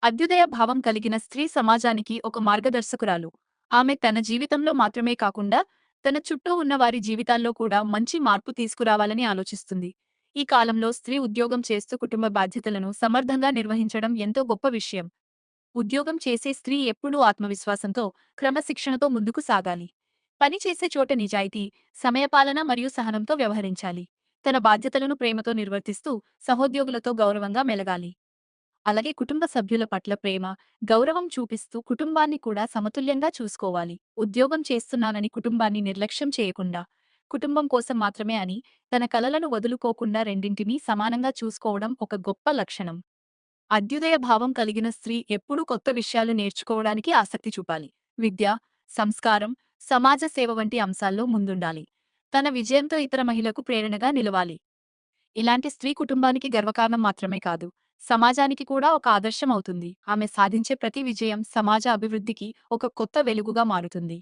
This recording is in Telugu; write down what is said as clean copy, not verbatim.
అభ్యుదయ భావం కలిగిన స్త్రీ సమాజానికి ఒక మార్గదర్శకురాలు. ఆమె తన జీవితంలో మాత్రమే కాకుండా, తన చుట్టూ ఉన్న వారి జీవితాల్లో కూడా మంచి మార్పు తీసుకురావాలని ఆలోచిస్తుంది. ఈ కాలంలో స్త్రీ ఉద్యోగం చేస్తూ కుటుంబ బాధ్యతలను సమర్థంగా నిర్వహించడం ఎంతో గొప్ప విషయం. ఉద్యోగం చేసే స్త్రీ ఎప్పుడూ ఆత్మవిశ్వాసంతో, క్రమశిక్షణతో ముందుకు సాగాలి. పని చేసే చోట నిజాయితీ, సమయపాలన మరియు సహనంతో వ్యవహరించాలి. తన బాధ్యతలను ప్రేమతో నిర్వర్తిస్తూ, సహోద్యోగులతో గౌరవంగా మెలగాలి. అలాగే కుటుంబ సభ్యుల పట్ల ప్రేమ, గౌరవం చూపిస్తూ కుటుంబాన్ని కూడా సమతుల్యంగా చూసుకోవాలి. ఉద్యోగం చేస్తున్నానని కుటుంబాన్ని నిర్లక్ష్యం చేయకుండా, కుటుంబం కోసం మాత్రమే అని తన కలలను వదులుకోకుండా రెండింటినీ సమానంగా చూసుకోవడం ఒక గొప్ప లక్షణం. అభ్యుదయ భావం కలిగిన స్త్రీ ఎప్పుడూ కొత్త విషయాలు నేర్చుకోవడానికి ఆసక్తి చూపాలి. విద్య, సంస్కారం, సమాజ సేవ వంటి అంశాల్లో ముందుండాలి. తన విజయంతో ఇతర మహిళలకు ప్రేరణగా నిలవాలి. ఇలాంటి స్త్రీ కుటుంబానికి గర్వకారణం మాత్రమే కాదు, సమాజానికి కూడా ఒక ఆదర్శం అవుతుంది. ఆమె సాధించే ప్రతి విజయం సమాజ అభివృద్ధికి ఒక కొత్త వెలుగుగా మారుతుంది.